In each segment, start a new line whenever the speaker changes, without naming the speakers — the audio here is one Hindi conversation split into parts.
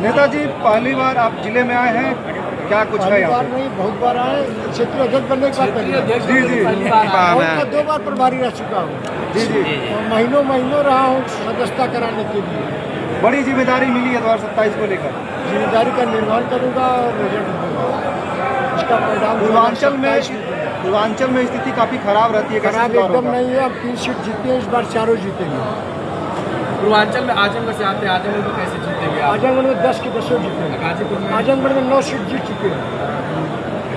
नेताजी पहली बार आप जिले में आए हैं, क्या कुछ है यहाँ पे?
नहीं, बहुत बार आए। क्षेत्रीय अध्यक्ष बनने के बाद
जी जी
मैं 2 बार प्रभारी रह चुका हूँ।
जी जी
और महीनों रहा हूँ सदस्यता कराने के लिए।
बड़ी जिम्मेदारी मिली है 2027 को लेकर।
जिम्मेदारी का निर्वहन करूँगा और रिजल्ट दूंगा। इसका परिणाम
पूर्वांचल में स्थिति काफी खराब रहती है।
खराब एकदम नहीं है। अब 3 सीट जीते हैं, इस बार 4 जीतेंगे।
पूर्वांचल में आजमगढ़ से आते हैं, आजमगढ़ को कैसे जीतेंगे?
आजमगढ़ में 10 की 10 जीतेंगे।
गाजीपुर में
आजमगढ़ में 9 सीट जीत चुके हैं।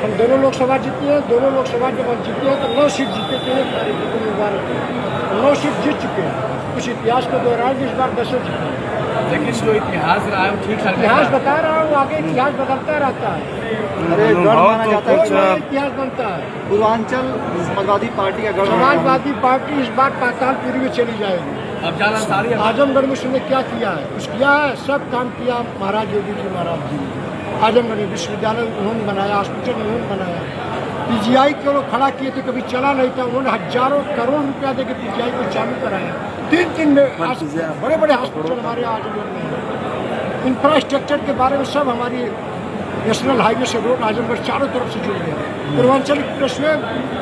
हम दोनों लोकसभा जीते हैं, दोनों लोकसभा जब हम जीते हैं तो 9 सीट जीते थे। 9 सीट जीत चुके हैं। कुछ इतिहास को दोहराएंगे, इस बार 10 जीते हैं।
लेकिन जो इतिहास रहा है वो ठीक है।
इतिहास बता रहा हूँ, आगे इतिहास बदलता रहता है।
अरे गढ़ माना जाता है,
इतिहास बनता है।
पूर्वांचल समाजवादी पार्टी का गढ़।
समाजवादी पार्टी इस बार पातालपुरी में चली जाएगी।
अब जान अंसारी
आजमगढ़ में उसने क्या किया है? कुछ किया है, सब काम किया महाराज योगी जी महाराज जी। आजमगढ़ में विश्वविद्यालय उन्होंने बनाया, हॉस्पिटल उन्होंने बनाया, पीजीआई को लोग खड़ा किए थे, कभी चला नहीं था। उन्होंने हजारों करोड़ रुपया देकर पीजीआई को चालू कराया। 3 में बड़े बड़े हॉस्पिटल हमारे आजमगढ़ में। इंफ्रास्ट्रक्चर के बारे में सब हमारी नेशनल हाईवे से रोड आजमगढ़ चारों तरफ से जुड़ गया। पूर्वांचल एक्सप्रेसवे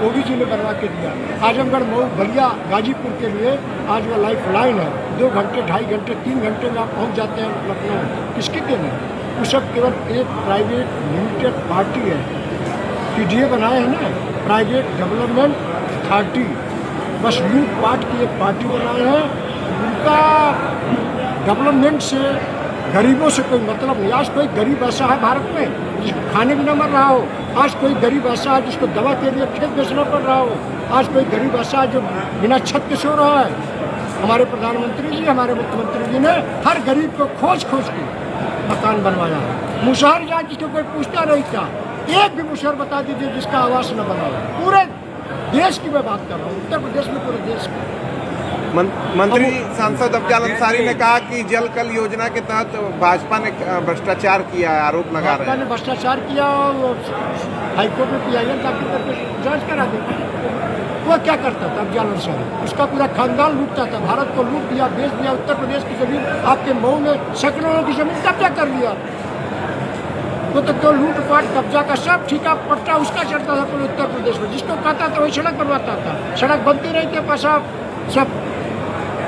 योगी जी ने बनवा के दिया। आजमगढ़ मऊ बलिया गाजीपुर के लिए आज वो लाइफ लाइन है। 2 घंटे 2.5 घंटे 3 घंटे में आप पहुँच जाते हैं लखनऊ। किसके देन है? वो सब केवल एक प्राइवेट लिमिटेड पार्टी है। पीडीए बनाए हैं ना, प्राइवेट डेवलपमेंट अथॉरिटी, बस लूट पाट की एक पार्टी बनाए हैं। उनका डेवलपमेंट से गरीबों से कोई मतलब नहीं। आज कोई गरीब ऐसा है भारत में जिसको खाने भी न मिल रहा हो। आज कोई गरीब ऐसा है जिसको दवा के लिए खेत बेचना पड़ रहा हो। आज कोई गरीब ऐसा है जो बिना छत के सो रहा है। हमारे प्रधानमंत्री जी, हमारे मुख्यमंत्री जी ने हर गरीब को खोज के मकान बनवाया। मुशहर जाए जिसको कोई पूछता नहीं था, एक भी मुशहर बता दीजिए जिसका आवास न बना हो। पूरे देश की मैं बात कर रहा हूँ, उत्तर प्रदेश में पूरे देश की।
मंत्री सांसद अफजाल अंसारी ने कहा कि जल कल योजना के तहत भाजपा ने भ्रष्टाचार किया है, आरोप लगा रहे हैं।
भाजपा ने भ्रष्टाचार किया और हाईकोर्ट में PIL दाखिल करके जांच करा दी। वो क्या करता था अफजाल अंसारी? उसका पूरा खानदान लूटता था, भारत को लूट दिया, बेच दिया। उत्तर प्रदेश की जमीन, आपके मऊ में सैकड़ों की जमीन कब्जा कर लिया। वो तो लूट पाट कब्जा का सब ठीका पट्टा उसका चढ़ता था पूरे उत्तर प्रदेश में। जिसको कहता था वही सड़क बनवाता था। सड़क बनती रही थी, पैसा सब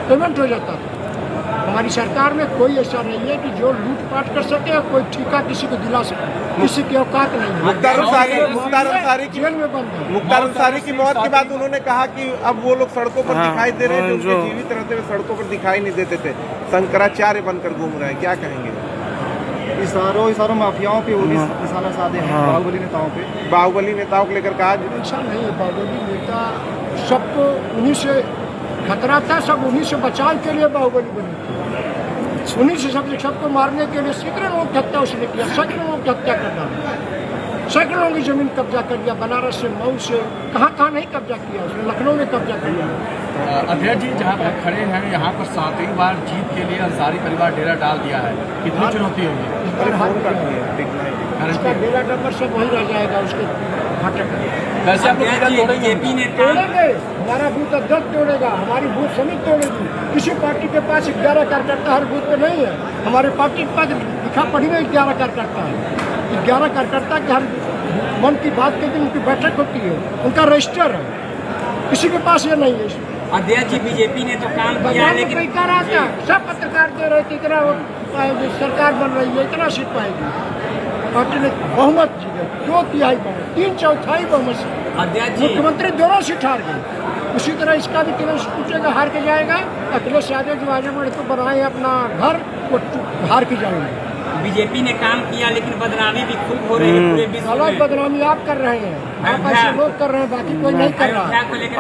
पेमेंट हो जाता था। हमारी सरकार में कोई ऐसा नहीं है कि जो लूटपाट कर सके और कोई ठेका किसी को दिला सके। किसी की औकात नहीं है।
मुख्तार अंसारी
जेल में बंद है।
मुख्तार अंसारी की मौत के बाद उन्होंने कहा कि अब वो लोग सड़कों पर दिखाई दे रहे हैं जो जीवित रहते हुए सड़कों पर दिखाई नहीं देते थे, शंकराचार्य बनकर घूम रहे हैं। क्या कहेंगे?
इशारों माफियाओं पे निशाना साधे हैं, बाहुबली नेताओं पे।
बाहुबली नेताओं को लेकर कहा
ऐसा नहीं है। बाहुबली नेता सबको उन्हीं से खतरा था, सब उन्हीं से बचाव के लिए बाहुबली बनी थी। उन्हीं से सबको मारने के लिए सैकड़ों लोगों की हत्या उसने किया। सैकड़ों लोगों की हत्या करना, सैकड़ों की जमीन कब्जा कर लिया। बनारस से, मऊ से, कहाँ नहीं कब्जा किया उसने। लखनऊ में कब्जा कर लिया।
अध्यक्ष जी जहाँ पर खड़े हैं, यहाँ पर 7वीं बार जीत के लिए अंसारी परिवार डेरा डाल दिया है। कितनी चुनौती होगी?
इसका डेरा डबर सब वही रह जाएगा, उसके फाटक।
वैसे आप
तोड़ेंगे, हमारा बूथ अध्यक्ष तोड़ेगा, हमारी बूथ समिति तोड़ेगी। किसी पार्टी के पास 11 कार्यकर्ता हर बूथ पे नहीं है। हमारे पार्टी के पास लिखा पढ़ी में 11 कार्यकर्ता है। 11 कार्यकर्ता के हर मन की बात के दिन उनकी बैठक होती है, उनका रजिस्टर है। किसी के पास ये नहीं है।
अध्यक्ष जी बीजेपी ने तो काम किया, लेकिन
बेकार आता है। सब पत्रकार दे रहे थे इतना वोट पाएगी, सरकार बन रही है, इतना सीट पाएगी। पार्टी ने बहुमत जी गई, 2/3 बहुमत, 3/4 बहुमत से मुख्यमंत्री दोनों सीट हार गए। उसी तरह इसका भी केवल पूछेगा, हार के जाएगा। अखिलेश यादव जो आजमगढ़ को बनाए अपना घर, वो हार के जाएंगे।
बीजेपी ने काम किया, लेकिन बदनामी भी खूब हो रही है पूरे विश्व
अलग
में।
बदनामी आप कर रहे हैं, आप ऐसे लोग कर रहे हैं, बाकी कोई नहीं कर रहा है।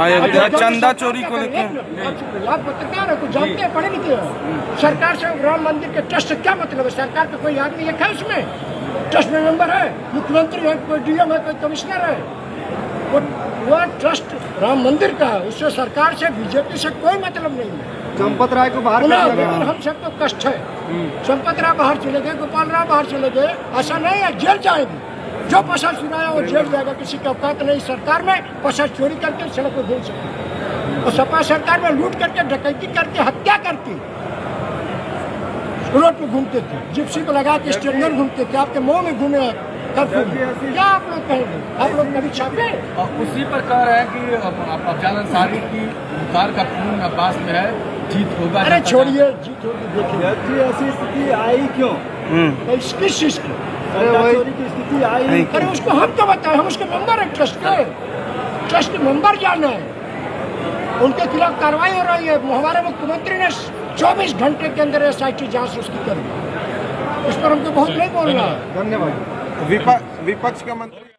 अयोध्या
चंदा चोरी को लेकर
आप पत्रकार है, कुछ जानते हैं, पढ़े लिखे हैं। सरकार से राम मंदिर के ट्रस्ट से क्या मतलब है? सरकार का कोई आदमी एक है उसमें, ट्रस्ट में मेंबर है, मुख्यमंत्री है, कोई DM है, कोई कमिश्नर है। वो ट्रस्ट राम मंदिर का है, उससे सरकार से, बीजेपी से कोई मतलब नहीं है।
चंपत राय को बाहर कर दिया।
हम सबको कष्ट है। चंपत राय बाहर चले गए, गोपाल राय बाहर चले गए, ऐसा नहीं है। जेल जाएगी, जो पैसा चुराया वो जेल जाएगा। किसी की औकात नहीं सरकार में पैसा चोरी करके सड़क पर घूम सकती, और सपा सरकार में लूट करके, डकैती करके, हत्या करके रोड पे घूमते थे, जिप्सी को लगा के स्टैंडर्ड घूमते थे, आपके मुंह में घूमे कर्फ्यू में। क्या आप लोग कहेंगे? आप लोग कभी छापे?
और उसी पर कह रहे हैं कि अफजल अंसारी की कार का खून अब्बास में है, जीत होगा।
अरे छोड़िए, जीत होगी देखिए।
ऐसी स्थिति आई क्यों?
किस चीज की?
चोरी की स्थिति आई।
अरे उसको हम तो बताएं, हम उसके मेंबर हैं, ट्रस्ट के मेंबर जाना है। उनके खिलाफ कार्रवाई हो रही है। हमारे मुख्यमंत्री ने 24 घंटे के अंदर SIT जांच उसकी करी। इस पर हमको बहुत नहीं बोलना है।
धन्यवाद।
विपक्ष का मंत्री